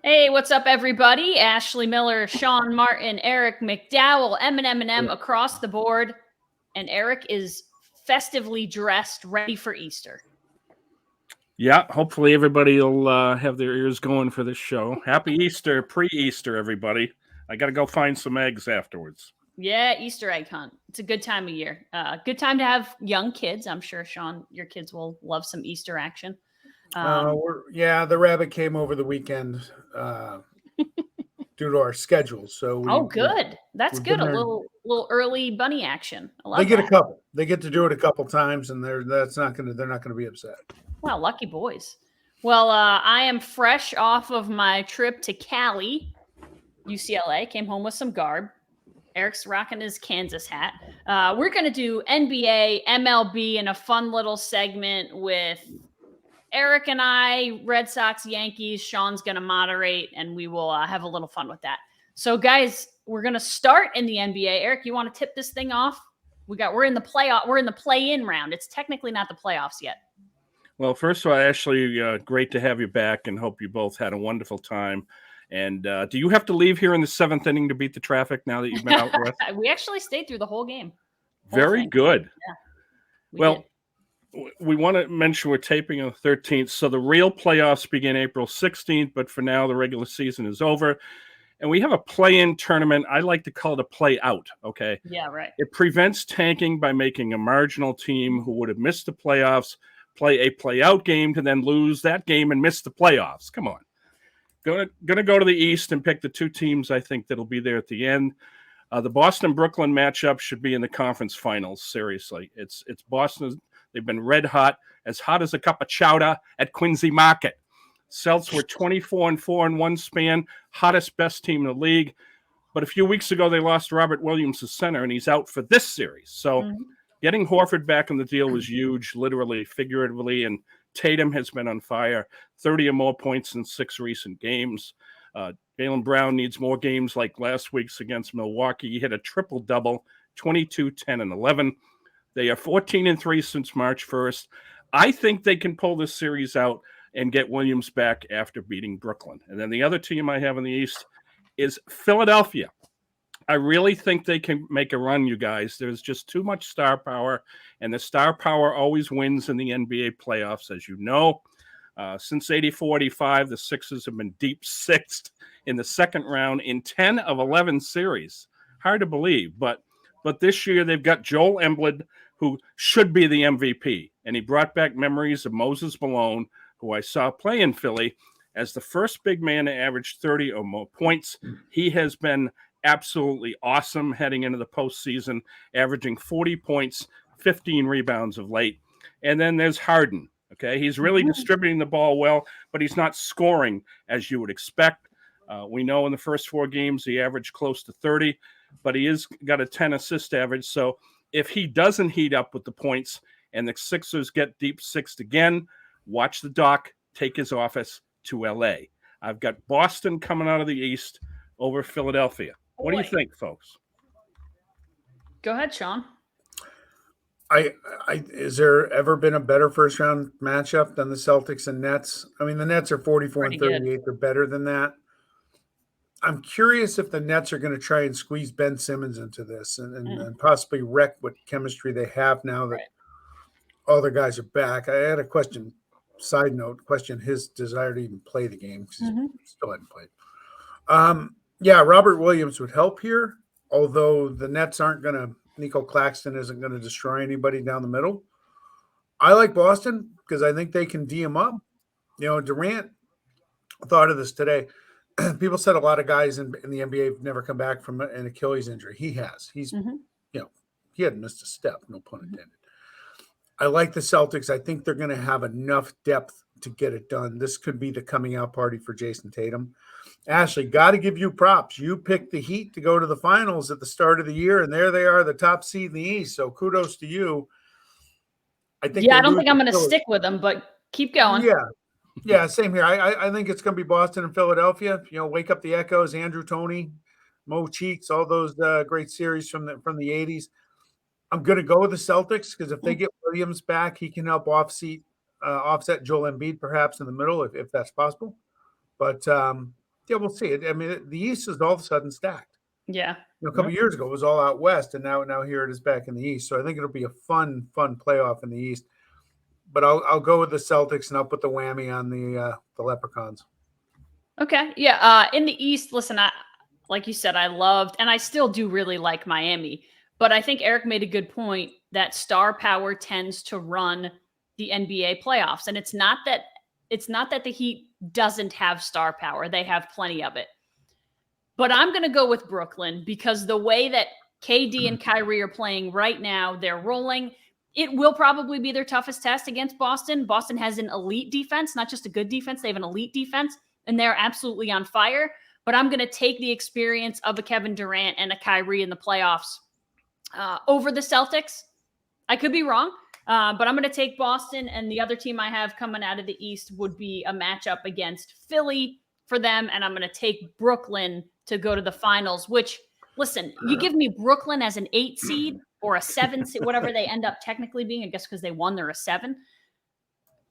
Hey, what's up, everybody? Ashley Miller, Sean Martin, Eric McDowell, M across the board. And Eric is festively dressed, ready for Easter. Yeah, hopefully everybody will have their ears going for this show. Happy Easter, pre-Easter, everybody. I got to go find some eggs afterwards. Yeah, Easter egg hunt. It's a good time of year. Good time to have young kids. I'm sure, Sean, your kids will love some Easter action. The rabbit came over the weekend due to our schedule. So good. That's good. A little early bunny action. I love they get that. a couple. They get to do it a couple times, and they're not going to be upset. Wow, lucky boys. Well, I am fresh off of my trip to Cali, UCLA. Came home with some garb. Eric's rocking his Kansas hat. We're going to do NBA, MLB in a fun little segment with Eric and I, Red Sox, Yankees. Sean's going to moderate, and we will have a little fun with that. So, guys, we're going to start in the NBA. Eric, you want to tip this thing off? We're in the playoff. We're in the play-in round. It's technically not the playoffs yet. Well, first of all, Ashley, great to have you back, and hope you both had a wonderful time. And do you have to leave here in the seventh inning to beat the traffic now that you've been out west? We actually stayed through the whole game. Very good. Yeah, we want to mention we're taping on the 13th, so the real playoffs begin April 16th, but for now the regular season is over. And we have a play-in tournament. I like to call it a play-out, okay? Yeah, right. It prevents tanking by making a marginal team who would have missed the playoffs play a play-out game to then lose that game and miss the playoffs. Come on. Going to go to the East and pick the two teams I think that'll be there at the end. The Boston-Brooklyn matchup should be in the conference finals, seriously. It's Boston. They've been red hot as a cup of chowder at Quincy Market. Celts were 24-4 in one span, hottest, best team in the league. But a few weeks ago, they lost Robert Williams, the center, and he's out for this series. So getting Horford back in the deal was huge, literally, figuratively, and Tatum has been on fire, 30 or more points in 6 recent games. Jaylen Brown needs more games like last week's against Milwaukee. He hit a triple-double, 22, 10, and 11. They are 14-3 since March 1st. I think they can pull this series out and get Williams back after beating Brooklyn. And then the other team I have in the East is Philadelphia. I really think they can make a run, you guys. There's just too much star power, and the star power always wins in the NBA playoffs, as you know. Since 84-85, the Sixers have been deep sixth in the second round in 10 of 11 series. Hard to believe, but this year they've got Joel Embiid, who should be the MVP, and he brought back memories of Moses Malone, who I saw play in Philly as the first big man to average 30 or more points. He has been absolutely awesome heading into the postseason, averaging 40 points, 15 rebounds of late. And then there's Harden. Okay, he's really distributing the ball well, but he's not scoring as you would expect. We know in the first 4 games he averaged close to 30, but he has got a 10 assist average. So if he doesn't heat up with the points and the Sixers get deep sixth again, watch the doc take his office to L.A. I've got Boston coming out of the East over Philadelphia. What do you think, folks? Go ahead, Sean. Is there ever been a better first round matchup than the Celtics and Nets? I mean, the Nets are 44-38. They're better than that. I'm curious if the Nets are going to try and squeeze Ben Simmons into this and possibly wreck what chemistry they have now that all their guys are back. I had a question, side note, his desire to even play the game because he still hadn't played. Robert Williams would help here, although the Nets aren't going to – Nico Claxton isn't going to destroy anybody down the middle. I like Boston because I think they can D him up. You know, Durant thought of this today. People said a lot of guys in the NBA have never come back from an Achilles injury. He has. He's, he hadn't missed a step, no pun intended. I like the Celtics. I think they're going to have enough depth to get it done. This could be the coming out party for Jason Tatum. Ashley, got to give you props. You picked the Heat to go to the finals at the start of the year, and there they are, the top seed in the East. So kudos to you. I don't think I'm going to stick with them, but keep going. Yeah, same here. I think it's going to be Boston and Philadelphia. You know, wake up the echoes, Andrew Toney, Mo Cheeks, all those great series from the 80s. I'm going to go with the Celtics because if they get Williams back, he can help offset Joel Embiid perhaps in the middle if that's possible. But Yeah, we'll see. I mean, the East is all of a sudden stacked. Yeah. A couple years ago, it was all out west, and now here it is back in the East. So I think it'll be a fun playoff in the East. But I'll go with the Celtics, and I'll put the whammy on the Leprechauns. Okay. Yeah. In the East, listen, like you said, I loved, and I still do really like Miami. But I think Eric made a good point that star power tends to run the NBA playoffs. And it's not that the Heat doesn't have star power. They have plenty of it. But I'm going to go with Brooklyn because the way that KD and Kyrie are playing right now, they're rolling. It will probably be their toughest test against Boston. Boston has an elite defense, not just a good defense. They have an elite defense, and they're absolutely on fire. But I'm going to take the experience of a Kevin Durant and a Kyrie in the playoffs over the Celtics. I could be wrong, but I'm going to take Boston, and the other team I have coming out of the East would be a matchup against Philly for them, and I'm going to take Brooklyn to go to the finals, which, listen, you give me Brooklyn as an 8 seed or a 7 seed, whatever they end up technically being, I guess because they won, they're a 7.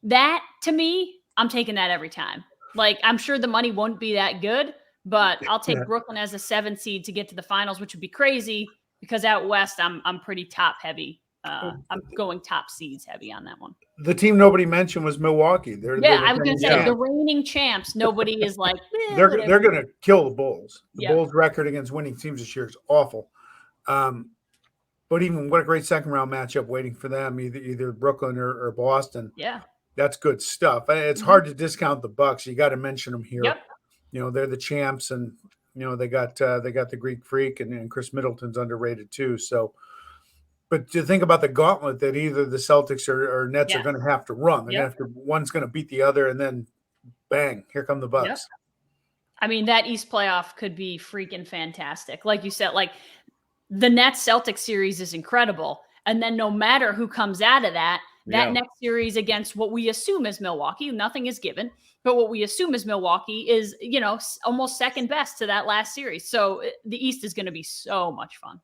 That, to me, I'm taking that every time. Like, I'm sure the money won't be that good, but I'll take Brooklyn as a 7 seed to get to the finals, which would be crazy because out west, I'm pretty top heavy. I'm going top seeds heavy on that one. The team nobody mentioned was Milwaukee. I was going to say the reigning champs. Nobody is like they're going to kill the Bulls. The Bulls' Bulls' record against winning teams this year is awful. But even what a great second round matchup waiting for them, either Brooklyn or Boston. Yeah, that's good stuff. It's hard to discount the Bucks. You got to mention them here. Yep. You know, they're the champs, and you know they got the Greek Freak, and Chris Middleton's underrated too. So. But to think about the gauntlet that either the Celtics or Nets are going to have to run, and after one's going to beat the other, and then bang, here come the Bucks. Yep. I mean, that East playoff could be freaking fantastic. Like you said, like the Nets Celtics series is incredible. And then no matter who comes out of that next series against what we assume is Milwaukee, nothing is given, but what we assume is Milwaukee is, you know, almost second best to that last series. So the East is going to be so much fun.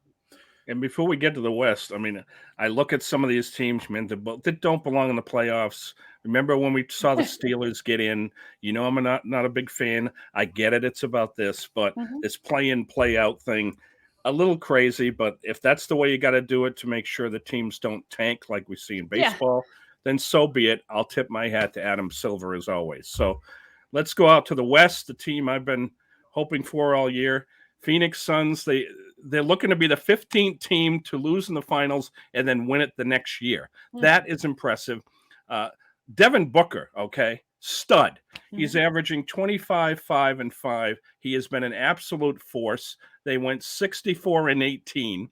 And before we get to the West, I mean, I look at some of these teams, man, that don't belong in the playoffs. Remember when we saw the Steelers get in? You know, I'm not a big fan. I get it. It's about this, but this play-in, play-out thing, a little crazy. But if that's the way you got to do it to make sure the teams don't tank like we see in baseball, then so be it. I'll tip my hat to Adam Silver as always. So let's go out to the West, the team I've been hoping for all year. Phoenix Suns, they're looking to be the 15th team to lose in the finals and then win it the next year. That is impressive. Devin Booker, stud. He's averaging 25, 5, and 5. He has been an absolute force. They went 64-18,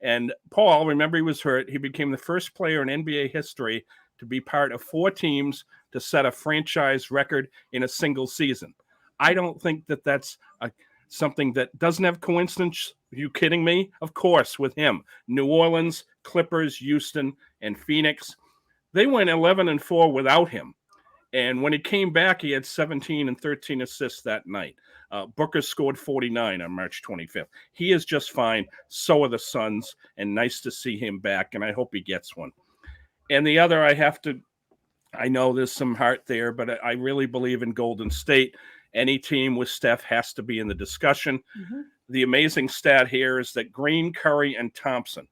And Paul, remember he was hurt. He became the first player in NBA history to be part of 4 teams to set a franchise record in a single season. I don't think that that's something that doesn't have coincidence. Are you kidding me? Of course, with him. New Orleans, Clippers, Houston, and Phoenix. They went 11-4 without him. And when he came back, he had 17 and 13 assists that night. Booker scored 49 on March 25th. He is just fine. So are the Suns, and nice to see him back, and I hope he gets one. And the other, I know there's some heart there, but I really believe in Golden State. Any team with Steph has to be in the discussion. The amazing stat here is that Green, Curry, and Thompson,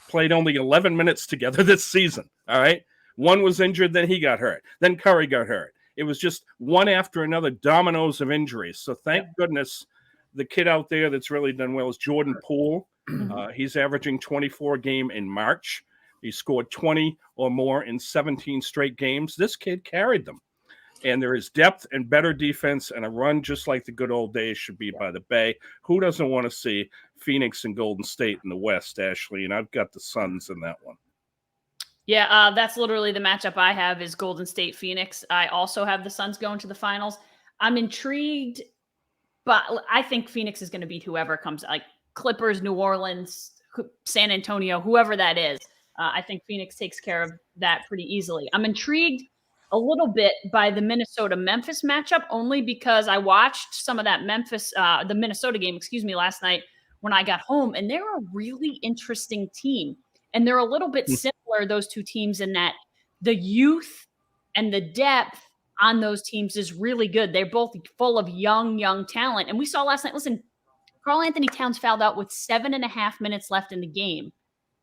played only 11 minutes together this season, all right? One was injured, then he got hurt. Then Curry got hurt. It was just one after another, dominoes of injuries. So thank goodness the kid out there that's really done well is Jordan Poole. He's averaging 24 a game in March. He scored 20 or more in 17 straight games. This kid carried them. And there is depth and better defense and a run just like the good old days should be by the Bay. Who doesn't want to see Phoenix and Golden State in the West, Ashley? And I've got the Suns in that one. Yeah, that's literally the matchup I have is Golden State Phoenix. I also have the Suns going to the finals. I'm intrigued, but I think Phoenix is going to beat whoever comes, like Clippers, New Orleans, San Antonio, whoever that is. I think Phoenix takes care of that pretty easily. I'm intrigued a little bit by the Minnesota-Memphis matchup, only because I watched some of that the Minnesota game, last night when I got home, and they're a really interesting team. And they're a little bit similar, those two teams, in that the youth and the depth on those teams is really good. They're both full of young talent. And we saw last night, listen, Karl Anthony Towns fouled out with 7.5 minutes left in the game,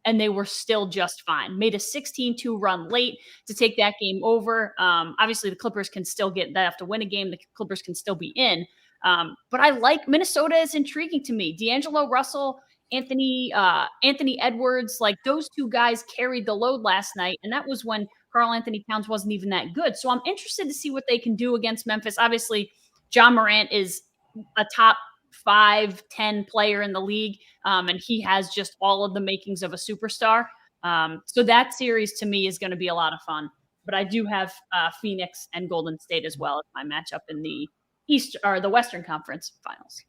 and they were still just fine. Made a 16-2 run late to take that game over. Obviously, the Clippers can still they have to win a game. The Clippers can still be in. But I like Minnesota is intriguing to me. D'Angelo Russell, Anthony Edwards, like those two guys carried the load last night, and that was when Karl Anthony Towns wasn't even that good. So I'm interested to see what they can do against Memphis. Obviously, John Morant is a top 5-10 player in the league, and he has just all of the makings of a superstar. So that series to me is going to be a lot of fun. But I do have Phoenix and Golden State as well as my matchup in the East or the Western Conference Finals.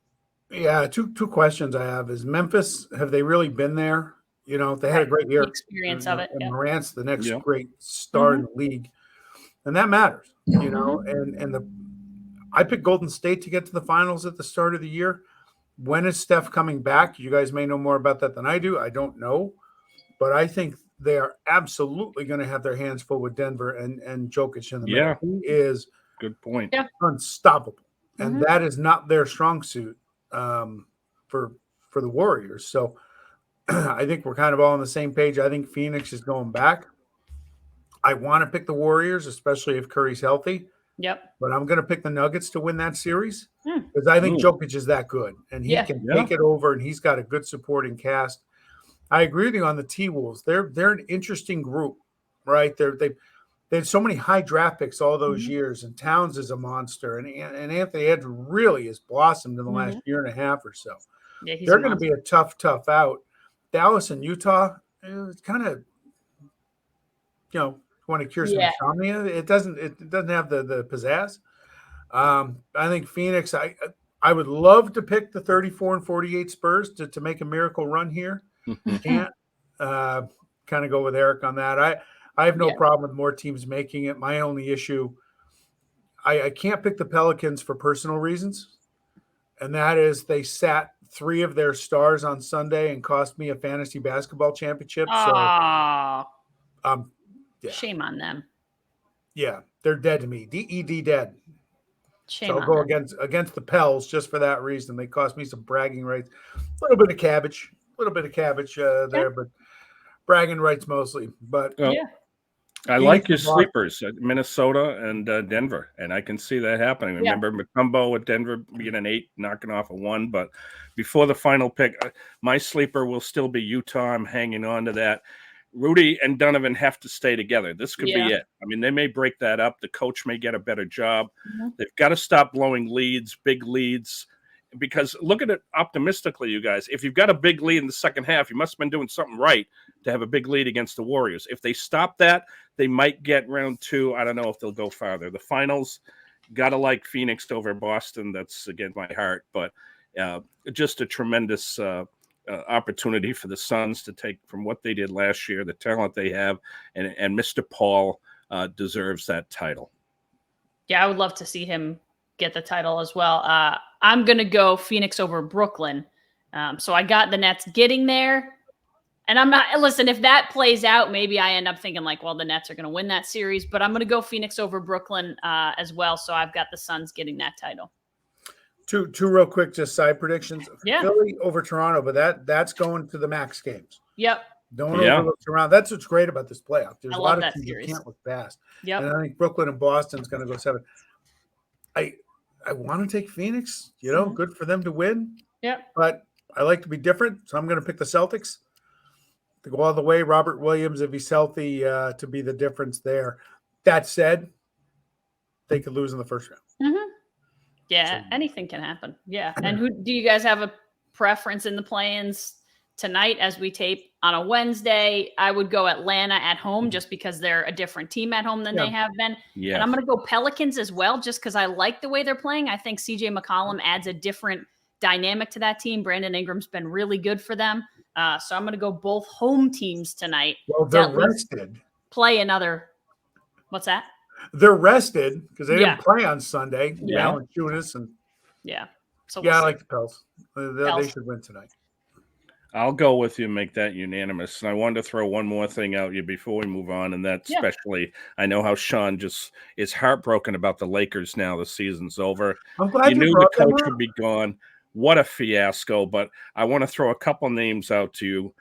Yeah, two questions I have is Memphis, have they really been there? You know, they had a great year. The experience of it. And Yeah. Morant's the next great star in the league. And that matters, you know, I picked Golden State to get to the finals at the start of the year. When is Steph coming back? You guys may know more about that than I do. I don't know. But I think they are absolutely going to have their hands full with Denver and Jokic in the middle. He is good point. Unstoppable. And that is not their strong suit for the Warriors. So I think we're kind of all on the same page. I think Phoenix is going back. I want to pick the Warriors, especially if Curry's healthy. Yep. But I'm going to pick the Nuggets to win that series because I think Jokic is that good and he can take it over and he's got a good supporting cast. I agree with you on the T-Wolves. They're an interesting group, right? They had so many high draft picks all those years, and Towns is a monster, and Anthony Edwards really has blossomed in the last year and a half or so. Yeah, they're going to be a tough out. Dallas and Utah, it's kind of, you know, want to cure some insomnia. It doesn't have the pizzazz. I think Phoenix. I would love to pick the 34-48 Spurs to make a miracle run here. Can't kind of go with Eric on that. I have no problem with more teams making it. My only issue, I can't pick the Pelicans for personal reasons, and that is they sat 3 of their stars on Sunday and cost me a fantasy basketball championship. So, shame on them. Yeah, they're dead to me. DED dead. Shame so I'll on go them. against the Pels just for that reason. They cost me some bragging rights. A little bit of cabbage there, but bragging rights mostly. But I like your sleepers, Minnesota and Denver, and I can see that happening. Remember Mutombo with Denver being an 8, knocking off a 1, but before the final pick, my sleeper will still be Utah. I'm hanging on to that. Rudy and Donovan have to stay together. This could be it. I mean, they may break that up. The coach may get a better job. They've got to stop blowing leads, big leads, because look at it optimistically, you guys. If you've got a big lead in the second half, you must have been doing something right to have a big lead against the Warriors. If they stop that, they might get round 2. I don't know if they'll go farther. The finals, got to like Phoenix over Boston. That's against my heart, but just a tremendous opportunity for the Suns to take from what they did last year, the talent they have, and Mr. Paul deserves that title. Yeah, I would love to see him get the title as well. I'm going to go Phoenix over Brooklyn. So I got the Nets getting there. And I'm not, listen, if that plays out, maybe I end up thinking like, well, the Nets are going to win that series, but I'm going to go Phoenix over Brooklyn as well. So I've got the Suns getting that title. Two real quick, just side predictions. Yeah. Philly over Toronto, but that's going to the max games. Yep. Don't overlook Toronto. That's what's great about this playoff. There's a lot of teams series. that can't look past. Yep. And I think Brooklyn and Boston's going to go 7. I want to take Phoenix, good for them to win. Yep. But I like to be different, so I'm going to pick the Celtics to go all the way. Robert Williams, if he's healthy, to be the difference there. That said, they could lose in the first round. Yeah, anything can happen. Yeah. And who do you guys have a preference in the play-ins tonight as we tape on a Wednesday? I would go Atlanta at home just because they're a different team at home than they have been. Yeah. And I'm going to go Pelicans as well just because I like the way they're playing. I think CJ McCollum adds a different dynamic to that team. Brandon Ingram's been really good for them. So I'm going to go both home teams tonight. Well, they're rested. Play another. What's that? They're rested because they didn't play on Sunday. Valanciunas and so I like the Pels. They should win tonight. I'll go with you and make that unanimous. And I wanted to throw one more thing out you before we move on, and that's especially I know how Sean just is heartbroken about the Lakers now. The season's over. I'm glad you knew the brought them coach up. would be gone. What a fiasco! But I want to throw a couple names out to you.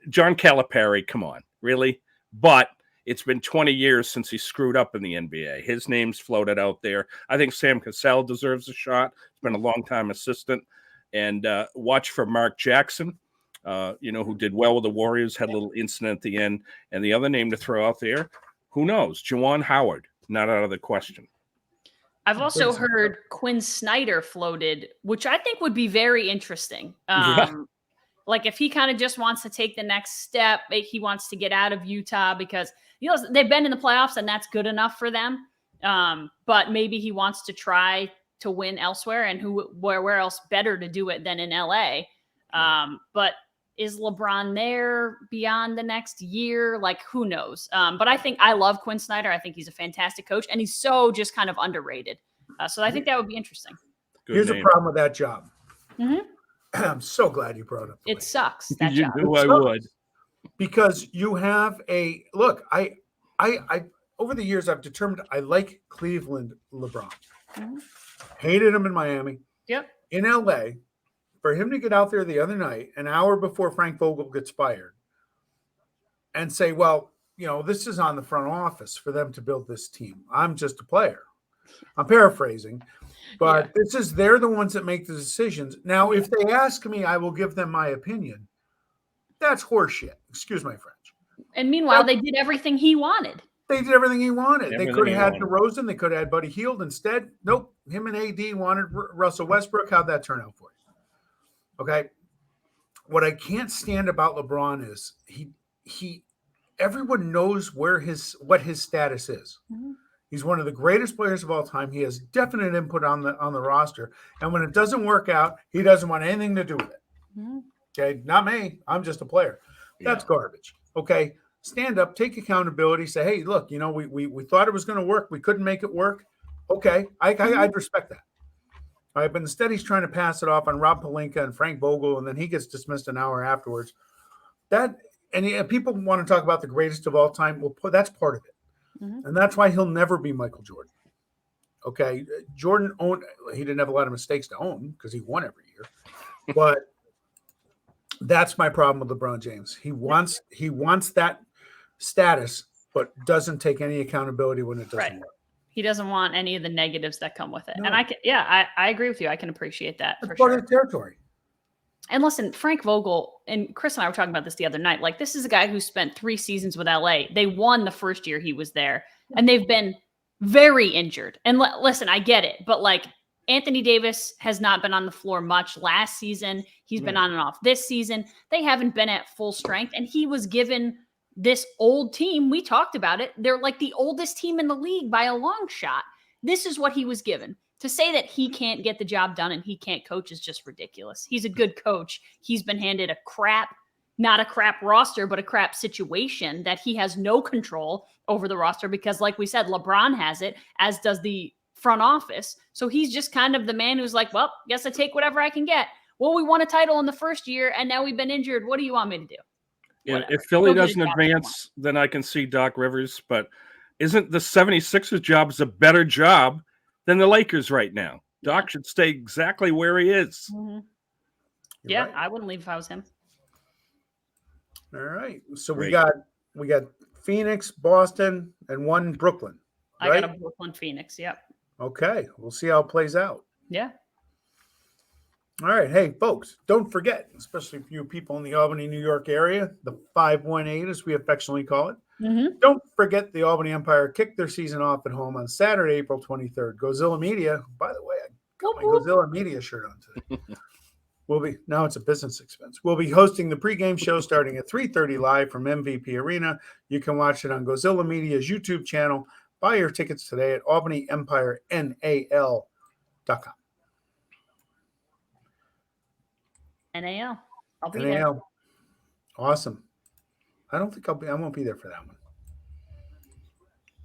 John Calipari, come on, really? But it's been 20 years since he screwed up in the NBA. His name's floated out there. I think Sam Cassell deserves a shot. He's been a long-time assistant. And watch for Mark Jackson, who did well with the Warriors, had a little incident at the end. And the other name to throw out there, who knows? Juwan Howard, not out of the question. I've also heard Quinn Snyder floated, which I think would be very interesting. Like if he kind of just wants to take the next step, he wants to get out of Utah because they've been in the playoffs and that's good enough for them. But maybe he wants to try to win elsewhere, and where else better to do it than in LA. But is LeBron there beyond the next year? Like, who knows? But I love Quinn Snyder. I think he's a fantastic coach, and he's so just kind of underrated. So I think that would be interesting. Here's a problem with that job. Mm-hmm. I'm so glad you brought it up. It sucks. That you job. knew I would. Because you have look, I over the years I've determined I like Cleveland LeBron. Mm-hmm. Hated him in Miami. Yep. In LA, for him to get out there the other night, an hour before Frank Vogel gets fired, and say, well, this is on the front office for them to build this team. I'm just a player. I'm paraphrasing, but they're the ones that make the decisions. Now, if they ask me, I will give them my opinion. That's horseshit. Excuse my French. And meanwhile, they did everything he wanted. They did everything he wanted. They could have had DeRozan. They could have had Buddy Hield instead. Nope. Him and AD wanted Russell Westbrook. How'd that turn out for you? Okay. What I can't stand about LeBron is everyone knows what his status is. Mm-hmm. He's one of the greatest players of all time. He has definite input on the roster. And when it doesn't work out, he doesn't want anything to do with it. Mm-hmm. Okay. Not me. I'm just a player. That's garbage. Okay. Stand up, take accountability, say, hey, look, we thought it was going to work. We couldn't make it work. Okay. I'd respect that. All right. But instead, he's trying to pass it off on Rob Pelinka and Frank Vogel, and then he gets dismissed an hour afterwards. People want to talk about the greatest of all time. Well, that's part of it. Mm-hmm. And that's why he'll never be Michael Jordan. Okay. Jordan he didn't have a lot of mistakes to own because he won every year. But that's my problem with LeBron James. He wants that status, but doesn't take any accountability when it doesn't work. He doesn't want any of the negatives that come with it. No. And I agree with you. I can appreciate that. That's part of the territory. And listen, Frank Vogel and Chris and I were talking about this the other night. Like, this is a guy who spent 3 seasons with LA. They won the first year he was there, and they've been very injured. And listen, I get it, but like, Anthony Davis has not been on the floor much last season. He's been on and off this season. They haven't been at full strength, and he was given this old team. We talked about it. They're like the oldest team in the league by a long shot. This is what he was given. To say that he can't get the job done and he can't coach is just ridiculous. He's a good coach. He's been handed not a crap roster, but a crap situation that he has no control over the roster because, like we said, LeBron has it, as does the front office. So he's just kind of the man who's like, well, guess I take whatever I can get. Well, we won a title in the first year, and now we've been injured. What do you want me to do? Yeah, if Philly doesn't advance, then I can see Doc Rivers. But isn't the 76ers job a better job than the Lakers right now? Doc should stay exactly where he is. Mm-hmm. Yeah, right. I wouldn't leave if I was him. All right. So we got Phoenix, Boston, and one Brooklyn. Right? I got a Brooklyn Phoenix. Yep. Okay. We'll see how it plays out. Yeah. All right. Hey, folks, don't forget, especially for you people in the Albany, New York area, the 518, as we affectionately call it. Mm-hmm. Don't forget the Albany Empire kicked their season off at home on Saturday, April 23rd. Gozilla Media, by the way, I got my Gozilla Media shirt on today. Now it's a business expense. We'll be hosting the pregame show starting at 3:30 live from MVP Arena. You can watch it on Gozilla Media's YouTube channel. Buy your tickets today at albanyempirenal.com. NAL. I'll be NAL. there. Awesome. I don't think I won't be there for that one.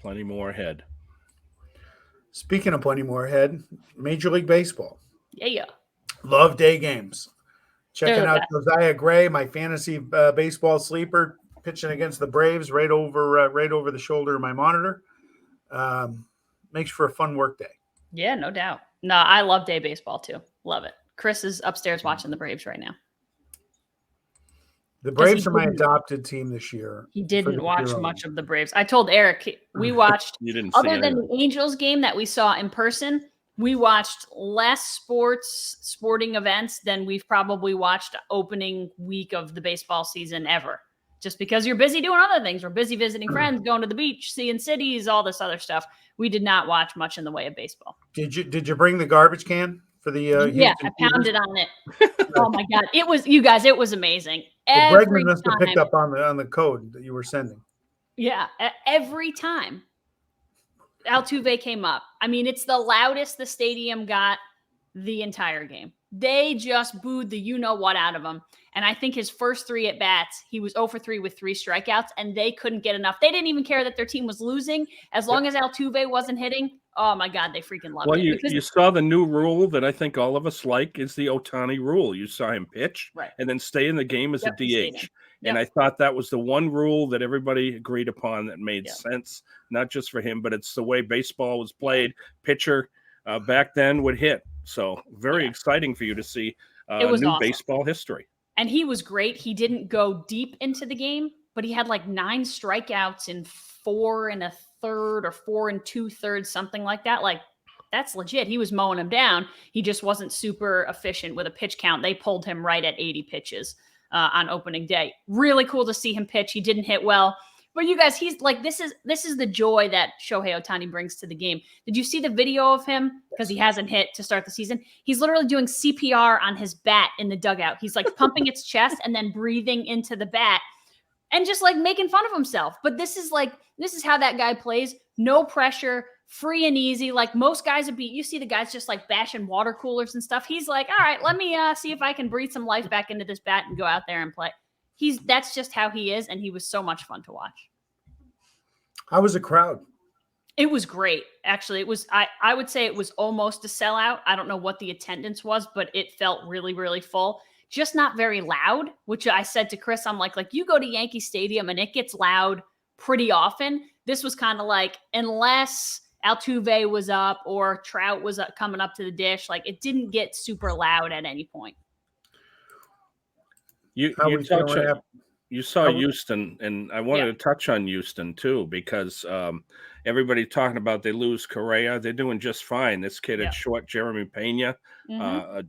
Plenty more ahead. Speaking of plenty more ahead, Major League Baseball. Yeah. Love day games. Checking out Josiah Gray, my fantasy baseball sleeper, pitching against the Braves right over the shoulder of my monitor. Makes for a fun work day. Yeah, no doubt. No, I love day baseball too. Love it. Chris is upstairs watching the Braves right now. The Braves are my adopted team this year. He didn't watch much of the Braves. I told Eric we watched, other than the Angels game that we saw in person, we watched less sporting events than we've probably watched opening week of the baseball season ever. Just because you're busy doing other things. We're busy visiting friends, going to the beach, seeing cities, all this other stuff. We did not watch much in the way of baseball. Did you bring the garbage can for the yeah, I pounded on it. Oh my God. It was amazing. Well, Bregman must have picked up on the code that you were sending. Yeah, every time Altuve came up. I mean, it's the loudest the stadium got the entire game. They just booed the you-know-what out of him. And I think his first 3 at-bats, he was 0 for 3 with 3 strikeouts, and they couldn't get enough. They didn't even care that their team was losing. As long as Altuve wasn't hitting, oh, my God, they freaking loved it. Well, you saw the new rule that I think all of us like is the Ohtani rule. You saw him pitch and then stay in the game as a DH. And I thought that was the one rule that everybody agreed upon that made sense, not just for him, but it's the way baseball was played. Pitcher back then would hit. So very exciting for you to see new awesome. Baseball history. And he was great. He didn't go deep into the game, but he had like 9 strikeouts in 4 1/3 or 4 2/3, something like that. Like, that's legit. He was mowing him down. He just wasn't super efficient with a pitch count. They pulled him right at 80 pitches on opening day. Really cool to see him pitch. He didn't hit well. But you guys, he's like, this is the joy that Shohei Ohtani brings to the game. Did you see the video of him? Because he hasn't hit to start the season. Is literally doing CPR on his bat in the dugout. He's like pumping its chest and then breathing into the bat and just like making fun of himself. But this is how that guy plays. No pressure, free and easy. Like most guys would be, you see the guys just like bashing water coolers and stuff. He's like, all right, let me see if I can breathe some life back into this bat and go out there and play. That's just how he is, and he was so much fun to watch. How was the crowd? It was great. Actually, it was, I would say it was almost a sellout. I don't know what the attendance was, but it felt really, really full. Just not very loud, which I said to Chris, I'm like you go to Yankee Stadium and it gets loud pretty often. This was kind of like, unless Altuve was up or Trout was coming up to the dish, like it didn't get super loud at any point. You saw Houston, and I wanted to touch on Houston too, because everybody talking about they lose Correa. They're doing just fine. This kid at short, Jeremy Pena, a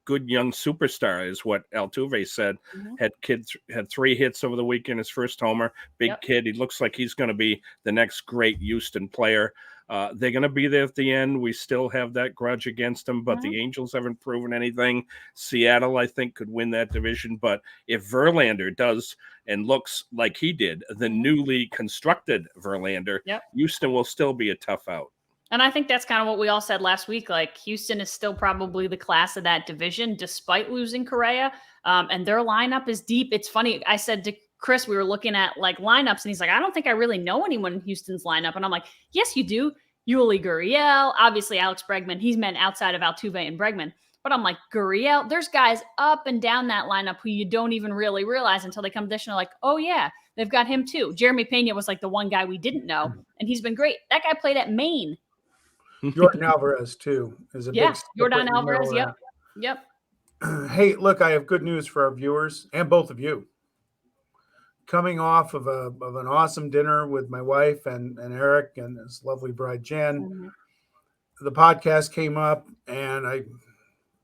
good young superstar is what Altuve said. Had 3 hits over the weekend, his first homer. Big kid. He looks like he's going to be the next great Houston player. They're going to be there at the end. We still have that grudge against them, but the Angels haven't proven anything. Seattle, I think, could win that division. But if Verlander does and looks like he did, the newly constructed Verlander, Houston will still be a tough out. And I think that's kind of what we all said last week. Like, Houston is still probably the class of that division, despite losing Correa. And their lineup is deep. It's funny. I said to Chris, we were looking at like lineups, and he's like, I don't think I really know anyone in Houston's lineup. And I'm like, yes, you do. Yuli Gurriel, obviously Alex Bregman. He's meant outside of Altuve and Bregman. But I'm like, Gurriel, there's guys up and down that lineup who you don't even really realize until they come to this and are like, oh yeah, they've got him too. Jeremy Pena was like the one guy we didn't know, and he's been great. That guy played at Maine. Jordan Alvarez too is a big Jordan Alvarez. Yep. Hey, look, I have good news for our viewers and both of you. Coming off of an awesome dinner with my wife and Eric and his lovely bride Jen, the podcast came up, and I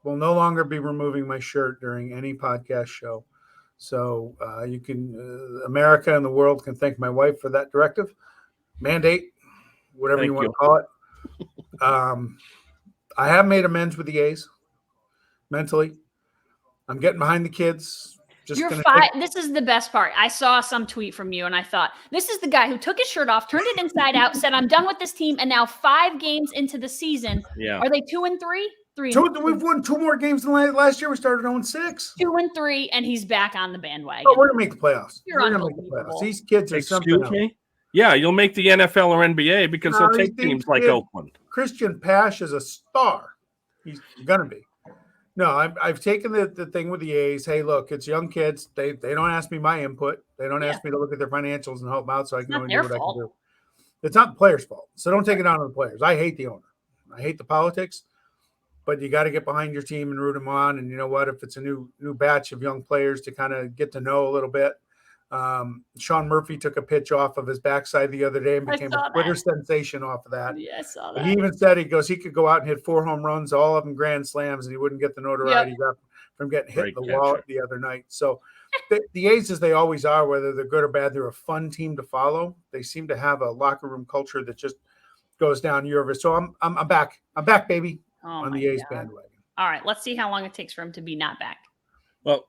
will no longer be removing my shirt during any podcast show. So you can, America and the world can thank my wife for that directive, mandate, whatever you want to call it. I have made amends with the A's mentally. I'm getting behind the kids. This is the best part. I saw some tweet from you, and I thought, this is the guy who took his shirt off, turned it inside out, said, I'm done with this team, and now 5 games into the season. Are they 2-3? 3-2. We've won 2 more games than last year. We started 0-6. 2-3, and he's back on the bandwagon. Oh, we're going to make the playoffs. We're going to make the playoffs. These kids are something else. Excuse me? Yeah, you'll make the NFL or NBA because they'll take teams like Oakland. Christian Pash is a star. He's going to be. No, I've taken the thing with the A's. Hey, look, it's young kids. They don't ask me my input. They don't Yeah. ask me to look at their financials and help them out, so I can not only their do what I can fault. do. It's not the player's fault. So don't take it out on the players. I hate the owner. I hate the politics, but you got to get behind your team and root them on. And you know what? If it's a new batch of young players to kind of get to know a little bit. Sean Murphy took a pitch off of his backside the other day and I became saw a Twitter that. sensation off of that. Yeah, I saw He that. even said he could go out and hit 4 home runs, all of them grand slams, and he wouldn't get the notoriety he got from getting hit in the wall the other night. So the A's, as they always are, whether they're good or bad, they're a fun team to follow. They seem to have a locker room culture that just goes down year over. So I'm back. I'm back, baby, on the A's bandwagon. All right, let's see how long it takes for him to be not back. Well,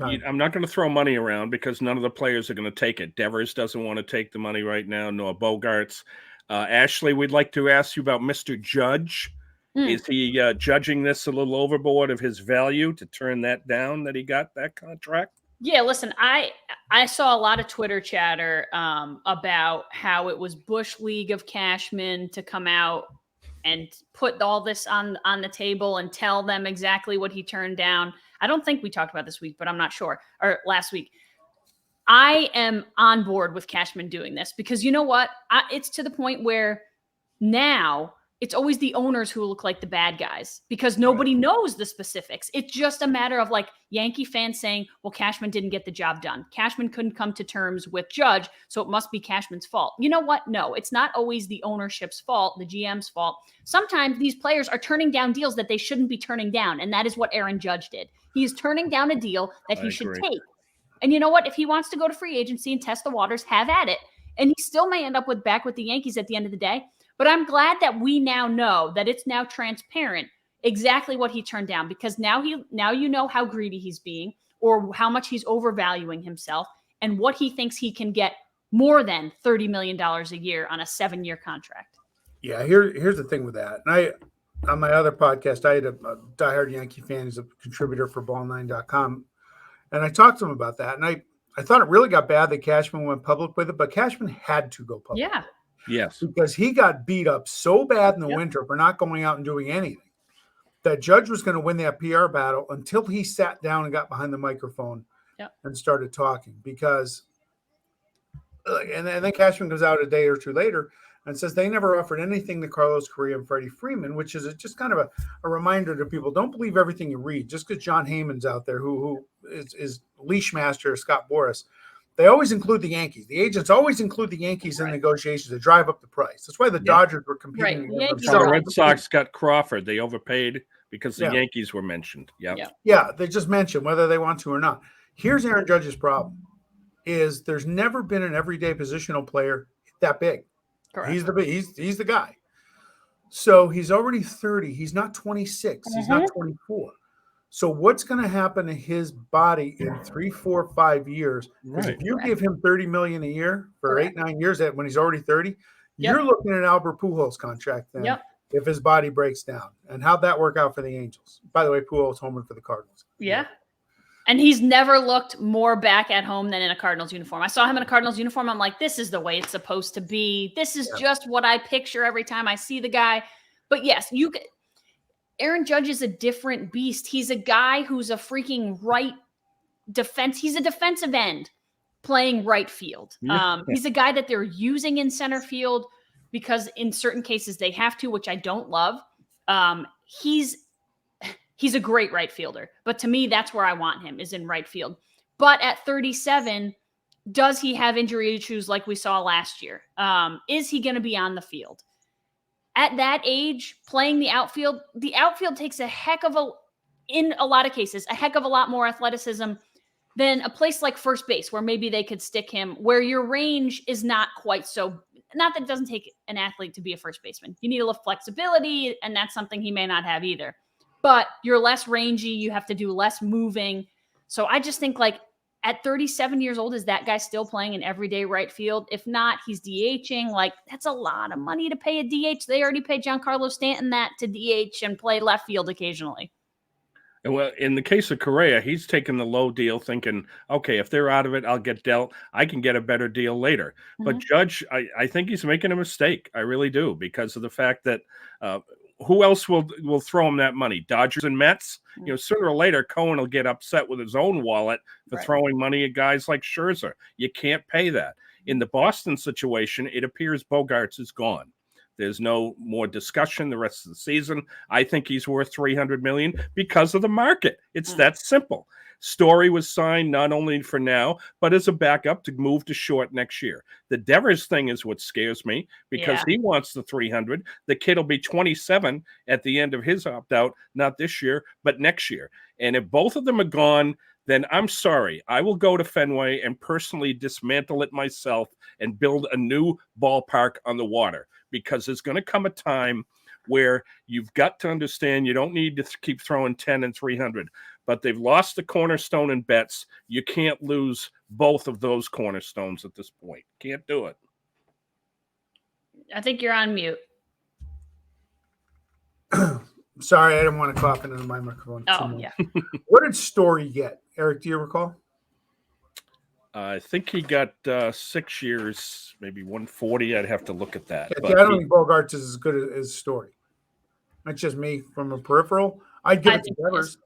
I'm not going to throw money around because none of the players are going to take it. Devers doesn't want to take the money right now, nor Bogarts. Ashley, we'd like to ask you about Mr. Judge. Is he judging this a little overboard of his value to turn that down, that he got that contract? Yeah, listen, I saw a lot of Twitter chatter about how it was Bush League of Cashman to come out and put all this on the table and tell them exactly what he turned down. I don't think we talked about this week, but I'm not sure. Or last week. I am on board with Cashman doing this because you know what? It's to the point where now it's always the owners who look like the bad guys because nobody knows the specifics. It's just a matter of like Yankee fans saying, well, Cashman didn't get the job done. Cashman couldn't come to terms with Judge, so it must be Cashman's fault. You know what? No, it's not always the ownership's fault, the GM's fault. Sometimes these players are turning down deals that they shouldn't be turning down, and that is what Aaron Judge did. He's turning down a deal that he should take. And you know what? If he wants to go to free agency and test the waters, have at it. And he still may end up back with the Yankees at the end of the day. But I'm glad that we now know that it's now transparent exactly what he turned down because now you know how greedy he's being or how much he's overvaluing himself and what he thinks he can get more than $30 million a year on a 7-year contract. Yeah, here's the thing with that. And on my other podcast, I had a diehard Yankee fan who's a contributor for ball9.com. And I talked to him about that. And I thought it really got bad that Cashman went public with it, but Cashman had to go public. Yeah. Yes. Because he got beat up so bad in the winter for not going out and doing anything that Judge was going to win that PR battle until he sat down and got behind the microphone and started talking. Because, and then Cashman goes out a day or two later and says they never offered anything to Carlos Correa and Freddie Freeman, which is just kind of a reminder to people. Don't believe everything you read. Just because John Heyman's out there who is leash master Scott Boras, they always include the Yankees. The agents always include the Yankees in negotiations to drive up the price. That's why the Dodgers were competing. Right. The Red Sox got Crawford. They overpaid because the Yankees were mentioned. Yeah, they just mentioned whether they want to or not. Here's Aaron Judge's problem is there's never been an everyday positional player that big. Correct. He's the guy. So he's already 30. He's not 26. He's not 24. So what's going to happen to his body in 3, 4, 5 years? Because if you give him $30 million a year for 8-9 years, when he's already 30, you're looking at an Albert Pujols contract then. If his body breaks down. And how'd that work out for the Angels? By the way, Pujols homered for the Cardinals. Yeah. And he's never looked more back at home than in a Cardinals uniform. I saw him in a Cardinals uniform. I'm like, this is the way it's supposed to be. This is just what I picture every time I see the guy. But yes, Aaron Judge is a different beast. He's a guy who's a freaking right defense. He's a defensive end playing right field. He's a guy that they're using in center field because in certain cases they have to, which I don't love. He's a great right fielder, but to me, that's where I want him is in right field. But at 37, does he have injury issues like we saw last year? Is he going to be on the field? At that age, playing the outfield takes in a lot of cases, a heck of a lot more athleticism than a place like first base where maybe they could stick him where your range is not quite so, not that it doesn't take an athlete to be a first baseman. You need a little flexibility, and that's something he may not have either. But you're less rangy. You have to do less moving. So I just think like at 37 years old, is that guy still playing an everyday right field? If not, he's DHing. Like that's a lot of money to pay a DH. They already paid Giancarlo Stanton that to DH and play left field occasionally. Well, in the case of Correa, he's taking the low deal thinking, okay, if they're out of it, I'll get dealt. I can get a better deal later. But Judge, I think he's making a mistake. I really do, because of the fact that who else will throw him that money? Dodgers and Mets? Sooner or later, Cohen will get upset with his own wallet for throwing money at guys like Scherzer. You can't pay that. In the Boston situation, it appears Bogaerts is gone. There's no more discussion the rest of the season. I think he's worth $300 million because of the market. It's that simple. Story was signed not only for now, but as a backup to move to short next year. The Devers thing is what scares me because he wants the 300. The kid will be 27 at the end of his opt-out, not this year, but next year. And if both of them are gone, then I'm sorry. I will go to Fenway and personally dismantle it myself and build a new ballpark on the water, because there's going to come a time where you've got to understand you don't need to keep throwing 10 and 300, but they've lost the cornerstone in Betts. You can't lose both of those cornerstones at this point. Can't do it. I think you're on mute. Sorry, I didn't want to cough into my microphone. Oh, yeah. What did Story get? Eric, do you recall? I think he got 6 years, maybe 140. I'd have to look at that. I don't think Bogaerts is as good as Story. That's just me from a peripheral. I'd give it to Devers.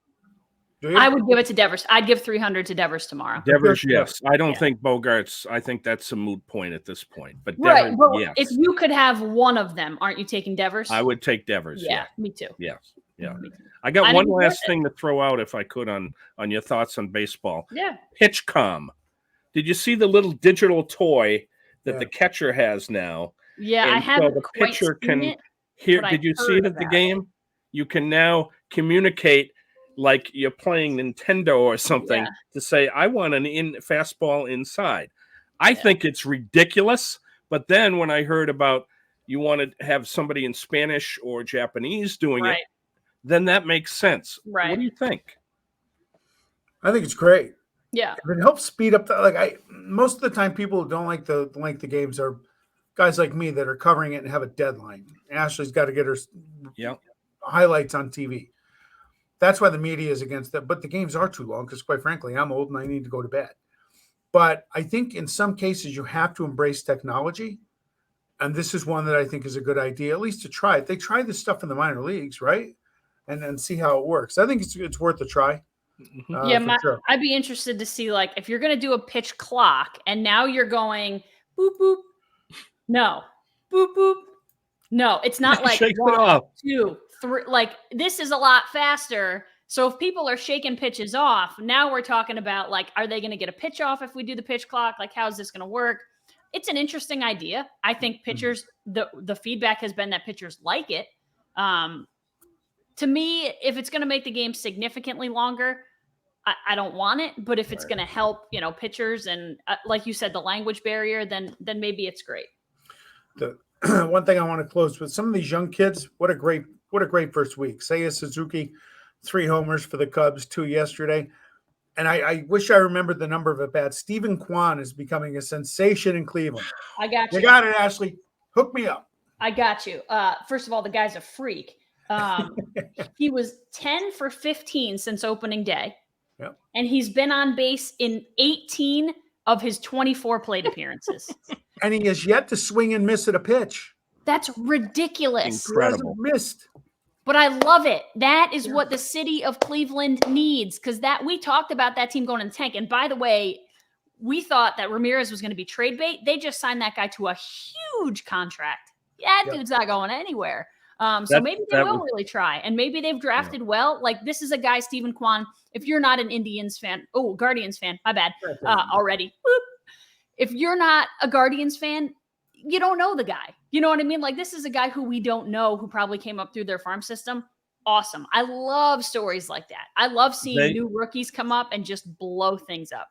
I would give it to Devers. I'd give 300 to Devers tomorrow. Devers, yes. I don't think Bogaerts. I think that's a moot point at this point. But Devers, yes. If you could have one of them, aren't you taking Devers? I would take Devers. Yeah, me too. Yes. Yeah. I got one last thing to throw out, if I could, on your thoughts on baseball. Yeah. PitchCom. Did you see the little digital toy that the catcher has now? Yeah, and I haven't the quite pitcher seen can it, hear. Did you see it at the game? You can now communicate like you're playing Nintendo or something to say, I want an fastball inside. I think it's ridiculous. But then when I heard about you want to have somebody in Spanish or Japanese doing it, then that makes sense. Right. What do you think? I think it's great. Yeah. It helps speed up most of the time people who don't like the games are guys like me that are covering it and have a deadline. Ashley's got to get her highlights on TV. That's why the media is against that. But the games are too long because, quite frankly, I'm old and I need to go to bed. But I think in some cases you have to embrace technology. And this is one that I think is a good idea, at least to try it. They try this stuff in the minor leagues, right? And then see how it works. I think it's worth a try. Sure. I'd be interested to see, like, if you're going to do a pitch clock and now you're going boop, boop. No. Boop, boop. No, it's not like 1, 2, 3. Like, this is a lot faster. So if people are shaking pitches off, now we're talking about, like, are they going to get a pitch off if we do the pitch clock? Like, how is this going to work? It's an interesting idea. I think pitchers, the feedback has been that pitchers like it. To me, if it's going to make the game significantly longer, I don't want it. But if it's going to help, pitchers and like you said, the language barrier, then maybe it's great. The one thing I want to close with, some of these young kids, what a great first week. Seiya Suzuki, 3 homers for the Cubs, 2 yesterday. And I wish I remembered the number of at-bats. Stephen Kwan is becoming a sensation in Cleveland. I got you. You got it, Ashley. Hook me up. I got you. First of all, the guy's a freak. He was 10 for 15 since opening day. Yep. And he's been on base in 18 of his 24 plate appearances. And he has yet to swing and miss at a pitch. That's ridiculous. Incredible. He hasn't missed. But I love it. That is what the city of Cleveland needs, because we talked about that team going in the tank. And by the way, we thought that Ramirez was going to be trade bait. They just signed that guy to a huge contract. That dude's not going anywhere. So maybe they will really try. And maybe they've drafted well. Like, this is a guy, Stephen Kwan. If you're not an Guardians fan, my bad, already. Whoop. If you're not a Guardians fan, you don't know the guy. You know what I mean? Like, this is a guy who we don't know, who probably came up through their farm system. Awesome. I love stories like that. I love seeing new rookies come up and just blow things up.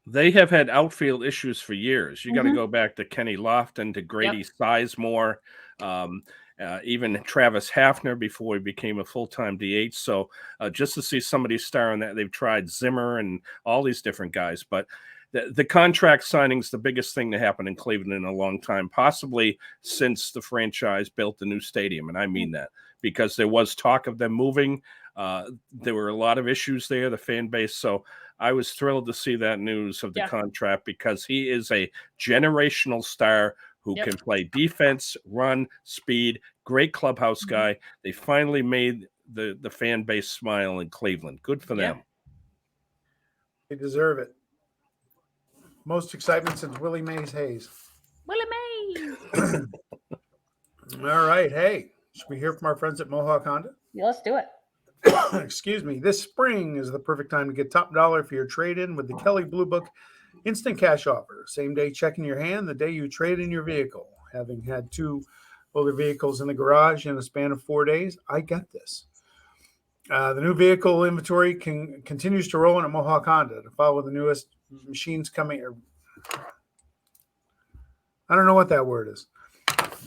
They have had outfield issues for years. You got to go back to Kenny Lofton, to Grady Sizemore, even Travis Hafner before he became a full-time DH. So just to see somebody star on that, they've tried Zimmer and all these different guys. But the contract signing's the biggest thing to happen in Cleveland in a long time, possibly since the franchise built the new stadium. And I mean that because there was talk of them moving. There were a lot of issues there, the fan base. So I was thrilled to see that news of the contract because he is a generational star who can play defense, run, speed, Great clubhouse guy. They finally made the fan base smile in Cleveland. Good for them. They deserve it. Most excitement since Willie Mays Hayes. Willie Mays. All right. Hey, should we hear from our friends at Mohawk Honda? Yeah, let's do it. Excuse me. This spring is the perfect time to get top dollar for your trade-in with the Kelly Blue Book Instant Cash Offer. Same day check in your hand the day you trade in your vehicle. Having had 2 older vehicles in the garage in a span of 4 days, I get this. The new vehicle inventory continues to roll in at Mohawk Honda to follow the newest machines coming. I don't know what that word is.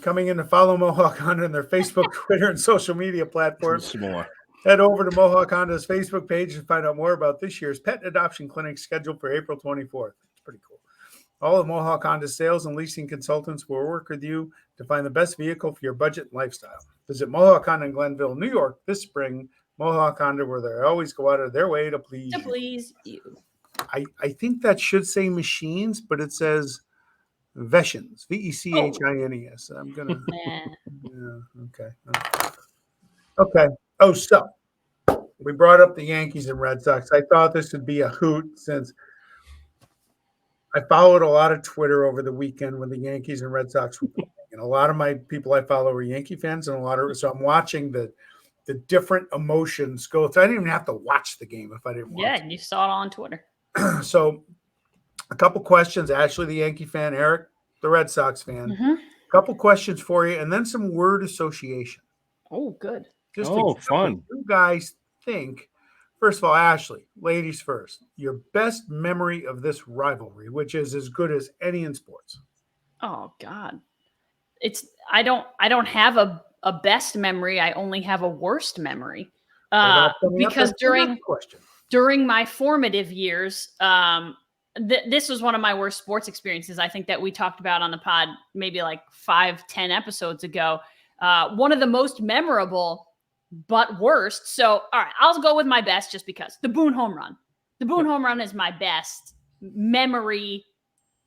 Coming in to follow Mohawk Honda on their Facebook, Twitter, and social media platforms. Some more. Head over to Mohawk Honda's Facebook page to find out more about this year's pet adoption clinic scheduled for April 24th. It's pretty cool. All of Mohawk Honda's sales and leasing consultants will work with you to find the best vehicle for your budget and lifestyle. Visit Mohawk Honda in Glenville, New York this spring. Mohawk Honda, where they always go out of their way to please you. I think that should say machines, but it says Vechins, Vechines. I'm gonna. Okay. Okay. Oh, so we brought up the Yankees and Red Sox. I thought this would be a hoot since I followed a lot of Twitter over the weekend when the Yankees and Red Sox were playing. And a lot of my people I follow are Yankee fans, and so I'm watching the different emotions go through. I didn't even have to watch the game if I didn't want to. You saw it on Twitter. So a couple questions. Ashley, the Yankee fan, Eric, the Red Sox fan. Mm-hmm. A couple questions for you, and then some word association. Oh, good. Just fun. You guys think, first of all, Ashley, ladies first, your best memory of this rivalry, which is as good as any in sports. Oh God. I don't have a best memory. I only have a worst memory. Because during my formative years, this was one of my worst sports experiences. I think that we talked about on the pod maybe like 5-10 episodes ago. One of the most memorable, but worst. So, all right, I'll go with my best just because. The Boone home run. The Boone home run is my best memory,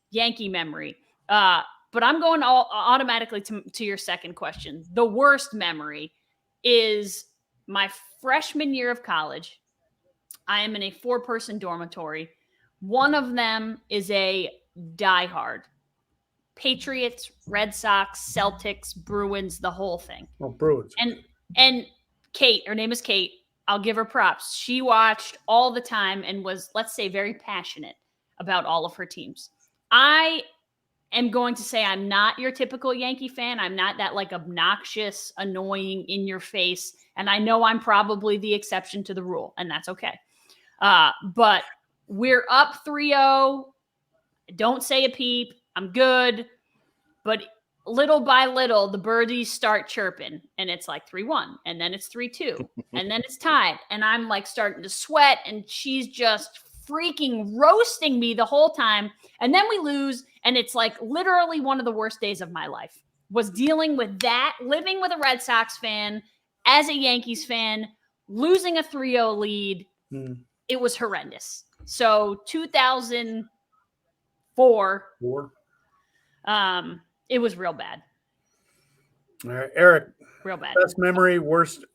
Yankee memory. But I'm going automatically to your second question. The worst memory is my freshman year of college. I am in a 4-person dormitory. One of them is a diehard Patriots, Red Sox, Celtics, Bruins, the whole thing. Oh, Bruins. And Kate, her name is Kate. I'll give her props. She watched all the time and was, let's say, very passionate about all of her teams. I am going to say I'm not your typical Yankee fan. I'm not that like obnoxious, annoying, in your face. And I know I'm probably the exception to the rule, and that's okay. But we're up 3-0. Don't say a peep. I'm good. But little by little, the birdies start chirping, and it's like 3-1, and then it's 3-2, and then it's tied. And I'm like starting to sweat, and she's just freaking roasting me the whole time. And then we lose, and it's like literally one of the worst days of my life was dealing with that, living with a Red Sox fan, as a Yankees fan, losing a 3-0 lead. It was horrendous. So 2004, it was real bad. All right, Eric. Real bad. Best memory, worst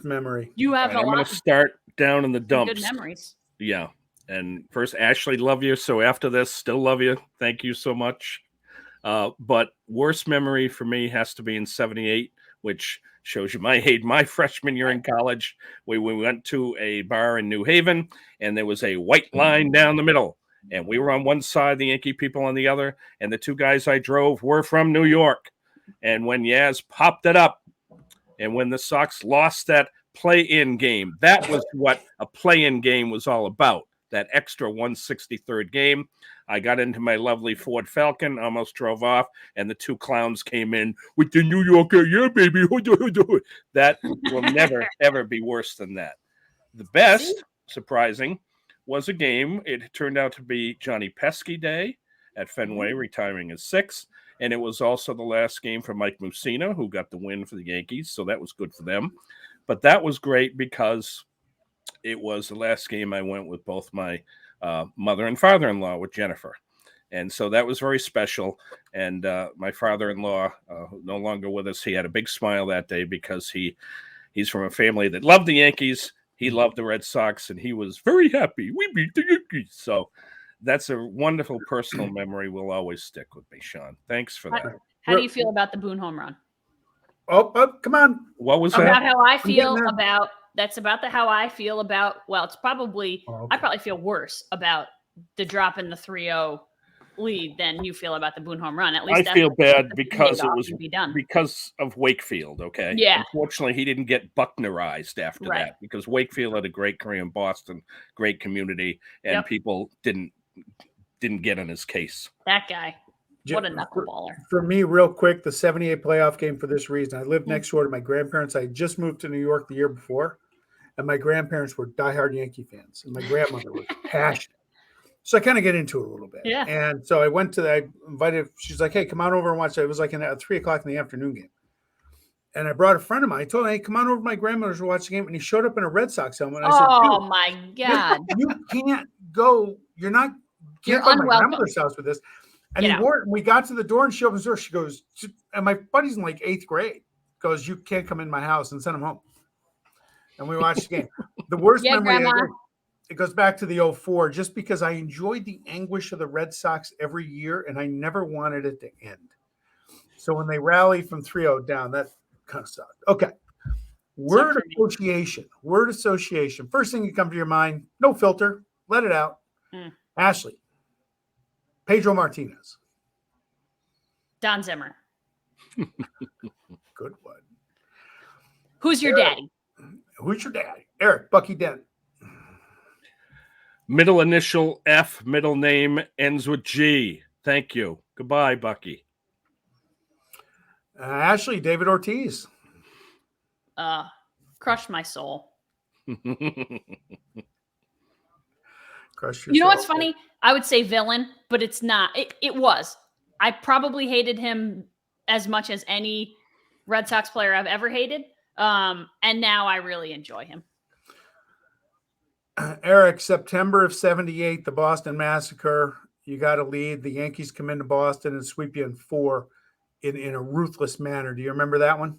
memory. You have I'm going to start down in the dumps. Good memories. Yeah. And first, Ashley, love you. So after this, still love you. Thank you so much. But worst memory for me has to be in 78, which shows you my freshman year in college. We went to a bar in New Haven, and there was a white line down the middle. And we were on one side, the Yankee people on the other. And the 2 guys I drove were from New York. And when Yaz popped it up, and when the Sox lost that play-in game, that was what a play-in game was all about. That extra 163rd game. I got into my lovely Ford Falcon, almost drove off, and the 2 clowns came in with the New Yorker, yeah, baby. That will never, ever be worse than that. The best, surprising, was a game. It turned out to be Johnny Pesky Day at Fenway, retiring as 6th. And it was also the last game for Mike Mussina, who got the win for the Yankees. So that was good for them. But that was great because it was the last game I went with both my mother and father-in-law with Jennifer. And so that was very special. And my father-in-law, no longer with us, he had a big smile that day because he's from a family that loved the Yankees. He loved the Red Sox, and he was very happy. We beat the Yankees. So that's a wonderful personal memory will always stick with me, Sean. Thanks for that. How do you feel about the Boone home run? Oh, come on. What was About that? how I feel there. about that's about how I feel about. Well, it's probably I probably feel worse about the drop in the 3-0 lead than you feel about the Boone home run. At least I feel bad because it leadoff was can be done. because of Wakefield. Okay. Yeah. Unfortunately, he didn't get Bucknerized after Right. that because Wakefield had a great career in Boston, great community, and Yep. people didn't get on his case. That guy. What a knuckleballer. For me, real quick, the 78 playoff game for this reason. I lived next door to my grandparents. I had just moved to New York the year before, and my grandparents were diehard Yankee fans, and my grandmother was passionate. So I kind of get into it a little bit. Yeah. And so I invited, she's like, hey, come on over and watch it. It was like a 3 o'clock in the afternoon game. And I brought a friend of mine. I told him, hey, come on over to my grandmother's to watch the game. And he showed up in a Red Sox helmet. And I said, Oh my God. you can't go. You're not You're go to my unwelcome. grandmother's house with this. And Get he out. wore, we got to the door and she opens the door. She goes, and my buddy's in like 8th grade, goes, you can't come in my house, and send him home. And we watched the game. The worst Yeah, memory, Grandma. it goes back to the 04, just because I enjoyed the anguish of the Red Sox every year and I never wanted it to end. So when they rallied from 3-0 down, that kind of sucked. Okay. Word association. Word association. First thing that comes to your mind, no filter. Let it out. Ashley. Pedro Martinez. Don Zimmer. Good one. Who's your Eric. daddy? Who's your daddy? Eric. Bucky Dent. Middle initial F, middle name ends with G. Thank you. Goodbye, Bucky. Ashley. David Ortiz. Crush my soul. Crush You know what's yourself. funny? I would say villain, but it's not. It was. I probably hated him as much as any Red Sox player I've ever hated. And now I really enjoy him. Eric, September of 78, the Boston Massacre. You got to lead. The Yankees come into Boston and sweep you in 4 in a ruthless manner. Do you remember that one?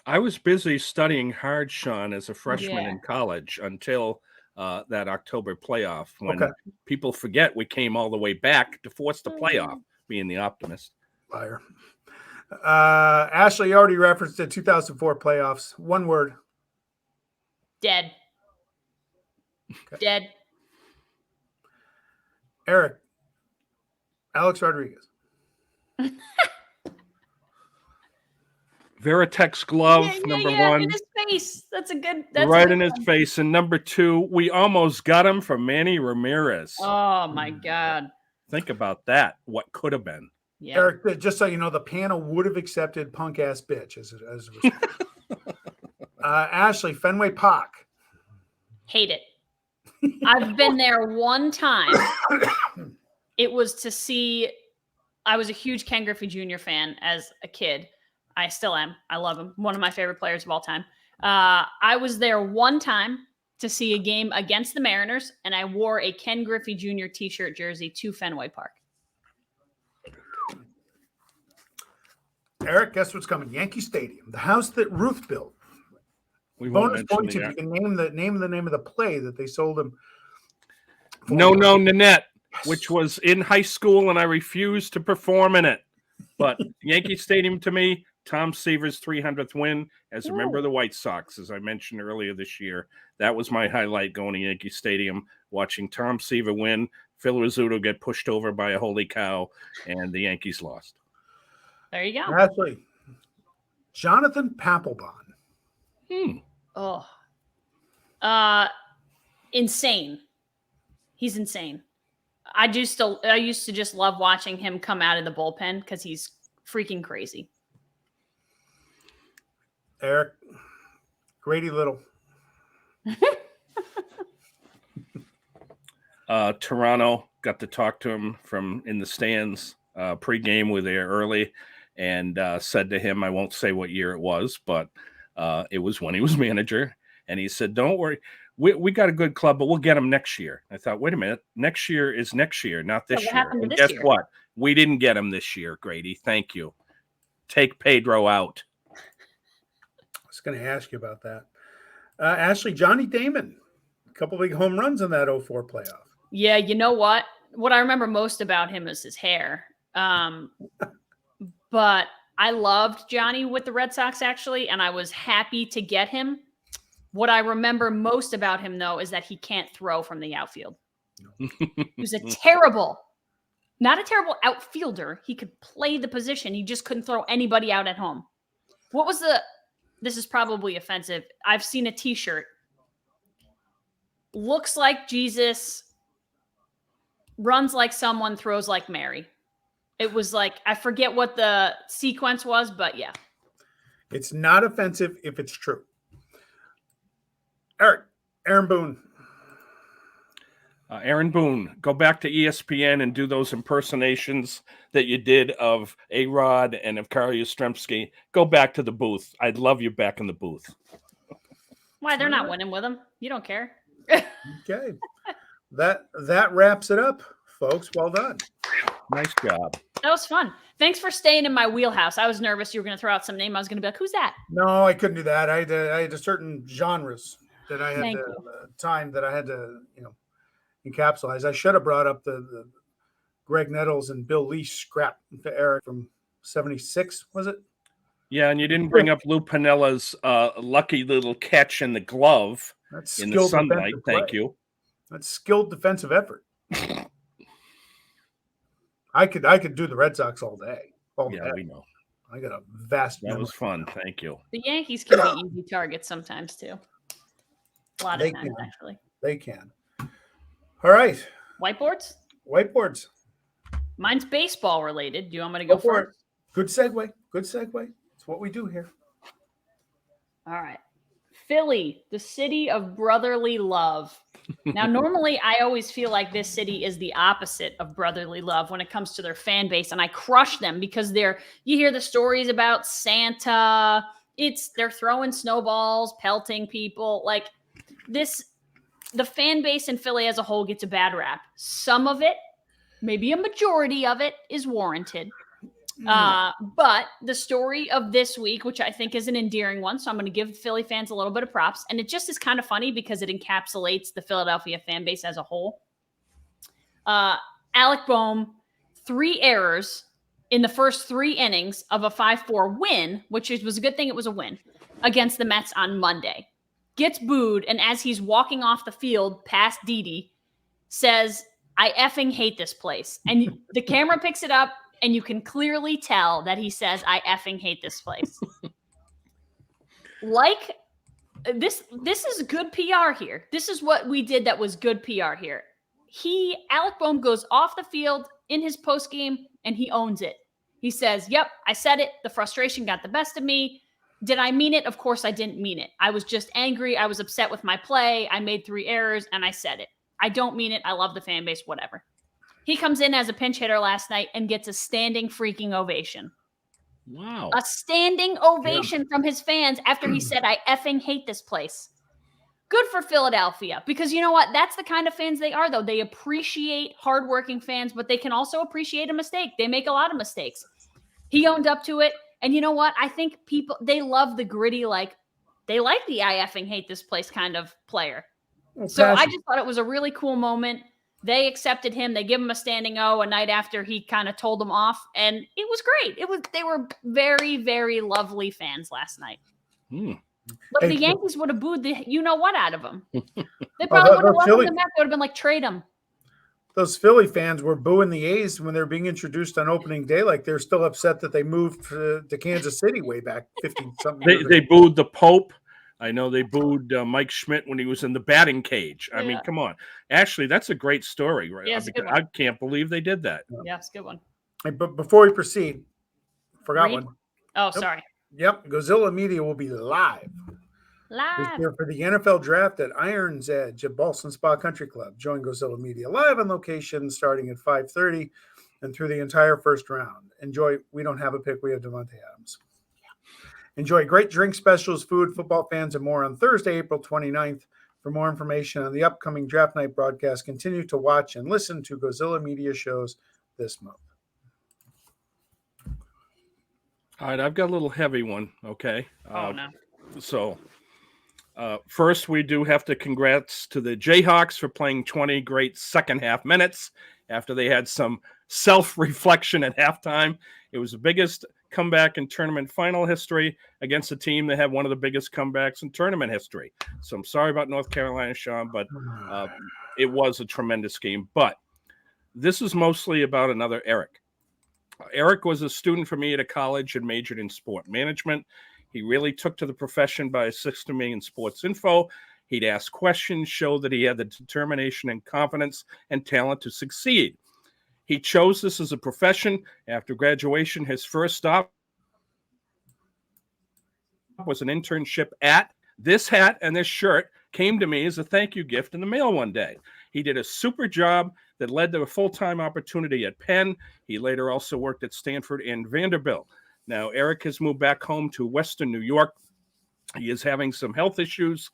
I was busy studying hard, Sean, as a freshman Yeah. in college until that October playoff when Okay. people forget we came all the way back to force the playoff, being the optimist. Liar. Ashley, you already referenced the 2004 playoffs. One word. Dead. Okay. Dead. Eric. Alex Rodriguez. Veritex glove, number one. In his face. That's a good. Right in his face. And number 2, we almost got him for Manny Ramirez. Oh my God. Think about that. What could have been. Yeah. Eric, just so you know, the panel would have accepted punk ass bitch as a response. Ashley, Fenway Park. Hate it. I've been there one time. It was to see. I was a huge Ken Griffey Jr. fan as a kid. I still am. I love him. One of my favorite players of all time. I was there one time to see a game against the Mariners, and I wore a Ken Griffey Jr. t-shirt jersey to Fenway Park. Eric, guess what's coming? Yankee Stadium, the house that Ruth built. We won't Bonus mention points if the you can name the name of the play that they sold him. No, Nanette, which was in high school, and I refused to perform in it. But Yankee Stadium to me, Tom Seaver's 300th win as a member of the White Sox, as I mentioned earlier this year. That was my highlight going to Yankee Stadium, watching Tom Seaver win, Phil Rizzuto get pushed over by a holy cow, and the Yankees lost. There you go. Ashley, Jonathan Papelbon. Oh. Insane. He's insane. I used to just love watching him come out of the bullpen because he's freaking crazy. Eric, Grady Little. Toronto, got to talk to him from in the stands pre-game. We were there early and said to him, I won't say what year it was, but it was when he was manager. And he said, don't worry, we got a good club, but we'll get them next year. I thought, wait a minute, next year is next year, not this what year. happened to And this guess year? what? We didn't get him this year, Grady. Thank you. Take Pedro out. I was going to ask you about that. Ashley, Johnny Damon, a couple big home runs in that 04 playoff. Yeah, you know what? What I remember most about him is his hair. But I loved Johnny with the Red Sox, actually, and I was happy to get him. What I remember most about him, though, is that he can't throw from the outfield. He was not a terrible outfielder. He could play the position. He just couldn't throw anybody out at home. This is probably offensive. I've seen a t-shirt. Looks like Jesus, runs like someone, throws like Mary. It was like, I forget what the sequence was, but yeah. It's not offensive if it's true. Aaron Boone. Aaron Boone, go back to ESPN and do those impersonations that you did of A-Rod and of Carl Yastrzemski. Go back to the booth. I'd love you back in the booth. Why? They're not winning with him. You don't care. Okay. That wraps it up, folks. Well done. Nice job. That was fun. Thanks for staying in my wheelhouse. I was nervous you were going to throw out some name. I was going to be like, who's that? No, I couldn't do that. I had a certain genres that I had Thank to you. time that I had to, encapsulize. I should have brought up the Greg Nettles and Bill Lee scrap to Eric from 76, was it? Yeah, and you didn't bring up Lou Pinella's lucky little catch in the glove That's in the skilled sunlight. defensive Thank play. you. That's skilled defensive effort. I could do the Red Sox all day. Yeah, we know. I got a vast That memory. was fun. Thank you. The Yankees can be easy targets sometimes, too. A lot of They times, can. actually. They can. All right. Whiteboards? Whiteboards. Mine's baseball related. Do you want me to go for it. first? Good segue. Good segue. It's what we do here. All right. Philly, the city of brotherly love. Now, normally I always feel like this city is the opposite of brotherly love when it comes to their fan base, and I crush them because you hear the stories about Santa. They're throwing snowballs, pelting people. Like the fan base in Philly as a whole gets a bad rap. Some of it, maybe a majority of it, is warranted. But the story of this week, which I think is an endearing one, so I'm going to give Philly fans a little bit of props. And it just is kind of funny because it encapsulates the Philadelphia fan base as a whole. Alec Boehm, 3 errors in the first 3 innings of a 5-4 win, which was a good thing it was a win, against the Mets on Monday. Gets booed, and as he's walking off the field past Didi, says, "I effing hate this place." And the camera picks it up, and you can clearly tell that he says, "I effing hate this place." Like, this is good PR here. This is what we did that was good PR here. Alec Boehm goes off the field in his postgame, and he owns it. He says, "Yep, I said it. The frustration got the best of me. Did I mean it? Of course I didn't mean it. I was just angry. I was upset with my play. I made 3 errors, and I said it. I don't mean it. I love the fan base, whatever." He comes in as a pinch hitter last night and gets a standing freaking ovation. Wow. A standing ovation from his fans after he said, "I effing hate this place." Good for Philadelphia, because you know what? That's the kind of fans they are, though. They appreciate hardworking fans, but they can also appreciate a mistake. They make a lot of mistakes. He owned up to it. And you know what? I think they love the gritty, they like the "I effing hate this place" kind of player. So I just thought it was a really cool moment. They accepted him. They give him a standing O a night after he kind of told them off. And it was great. They were very, very lovely fans last night. But the Yankees would have booed the you-know-what out of him. They probably would have welcomed him back. They would have been like, trade him. Those Philly fans were booing the A's when they were being introduced on opening day. Like, they're still upset that they moved to Kansas City way back 50-something. They booed the Pope. I know they booed Mike Schmidt when he was in the batting cage. I mean, come on. Ashley, that's a great story, right? Yeah, it's a good one. I can't believe they did that. Yeah, it's a good one. Hey, but before we proceed, forgot one. Oh, sorry. Yep, Godzilla Media will be live this year for the NFL Draft at Iron's Edge at Boston Spa Country Club. Join Godzilla Media live on location starting at 5:30 and through the entire first round. Enjoy. We don't have a pick. We have Devontae Adams. Enjoy great drink specials, food, football fans, and more on Thursday, April 29th For more information on the upcoming Draft Night broadcast, continue to watch and listen to Godzilla Media shows this month. All right, I've got a little heavy one, okay? Oh, no. So, first, we do have to congrats to the Jayhawks for playing 20 great second half minutes after they had some self-reflection at halftime. It was the biggest comeback in tournament final history against a team that had one of the biggest comebacks in tournament history. So I'm sorry about North Carolina, Sean, but it was a tremendous game. But this is mostly about another Eric. Eric was a student for me at a college and majored in sport management. He really took to the profession by assisting me in sports info. He'd ask questions, show that he had the determination and confidence and talent to succeed. He chose this as a profession. After graduation, his first stop was an internship at This Hat and This Shirt came to me as a thank you gift in the mail one day. He did a super job that led to a full-time opportunity at Penn. He later also worked at Stanford and Vanderbilt. Now, Eric has moved back home to Western New York. He is having some health issues,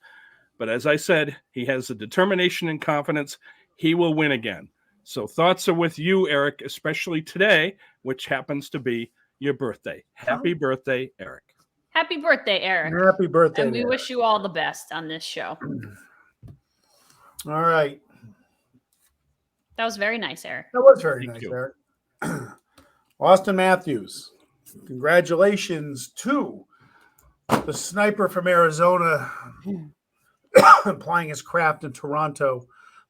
but as I said, he has the determination and confidence. He will win again. So thoughts are with you, Eric, especially today, which happens to be your birthday. Happy birthday, Eric. Happy birthday, Eric. Happy birthday. And we wish you all the best on this show. All right. That was very nice, Eric. That was very Thank nice, you. Eric. Austin Matthews, congratulations to the sniper from Arizona applying his craft in Toronto,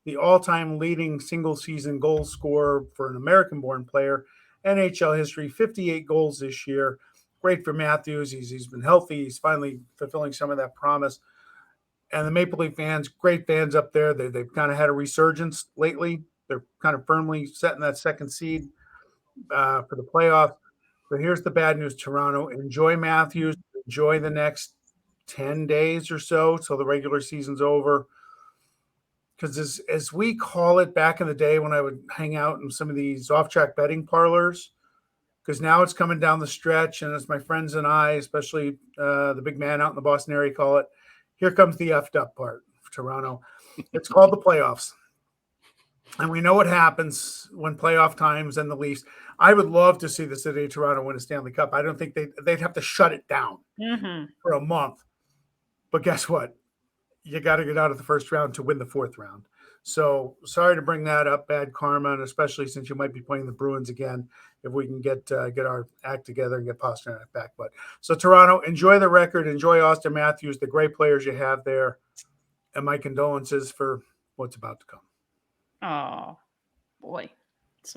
the all-time leading single-season goal scorer for an American-born player, NHL history, 58 goals this year. Great for Matthews. He's been healthy. He's finally fulfilling some of that promise. And the Maple Leaf fans, great fans up there. They've kind of had a resurgence lately. They're kind of firmly setting that second seed for the playoffs. But here's the bad news, Toronto. Enjoy Matthews. Enjoy the next 10 days or so till the regular season's over. Because as we call it back in the day when I would hang out in some of these off-track betting parlors, because now it's coming down the stretch, and as my friends and I, especially the big man out in the Boston area, call it, here comes the effed up part for Toronto. It's called the playoffs. And we know what happens when playoff times and the Leafs. I would love to see the city of Toronto win a Stanley Cup. I don't think they'd have to shut it down for a month. But guess what? You got to get out of the first round to win the fourth round. So sorry to bring that up, bad karma, and especially since you might be playing the Bruins again, if we can get our act together and get Pasternak back. But so Toronto, enjoy the record, enjoy Austin Matthews, the great players you have there, and my condolences for what's about to come. Oh, boy.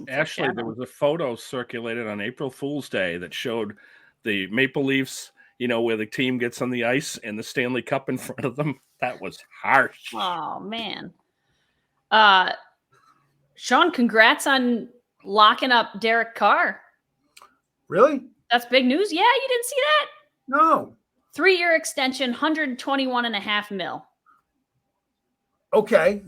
Actually, there was a photo circulated on April Fool's Day that showed the Maple Leafs, where the team gets on the ice and the Stanley Cup in front of them. That was harsh. Oh, man. Sean, congrats on locking up Derek Carr. Really? That's big news. Yeah, you didn't see that? No. 3-year extension, $121.5 million. Okay.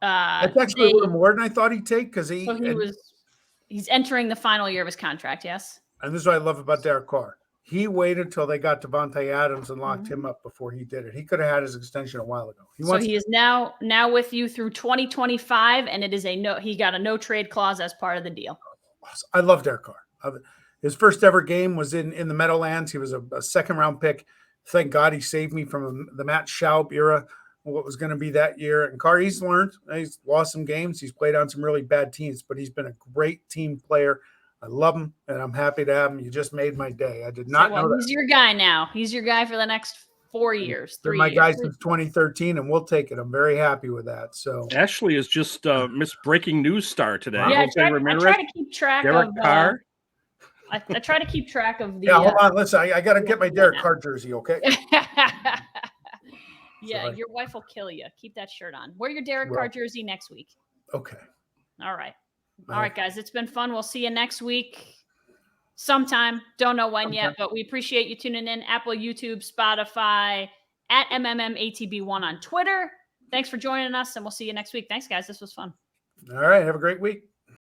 That's actually a little more than I thought he'd take because he's entering the final year of his contract, yes. And this is what I love about Derek Carr. He waited till they got Devontae Adams and locked him up before he did it. He could have had his extension a while ago. He is now with you through 2025, and it is he got a no trade clause as part of the deal. I love Derek Carr. His first ever game was in the Meadowlands. He was a second round pick. Thank God he saved me from the Matt Schaub era, what was going to be that year. And Carr, he's learned. He's lost some games. He's played on some really bad teams, but he's been a great team player. I love him, and I'm happy to have him. You just made my day. I did not know that. He's your guy now. He's your guy for the next 4 years, 3 years. My guy since 2013, and we'll take it. I'm very happy with that. So Ashley is just Miss Breaking News star today. Yeah, I try to keep track Derek of Carr. I try to keep track of the. Yeah, hold on. Listen, I got to get my Derek Carr jersey, okay? Yeah, your wife will kill you. Keep that shirt on. Wear your Derek Carr jersey next week. Okay. All right. All right, guys. It's been fun. We'll see you next week sometime. Don't know when yet, but we appreciate you tuning in. Apple, YouTube, Spotify, at MMMATB1 on Twitter. Thanks for joining us, and we'll see you next week. Thanks, guys. This was fun. All right. Have a great week.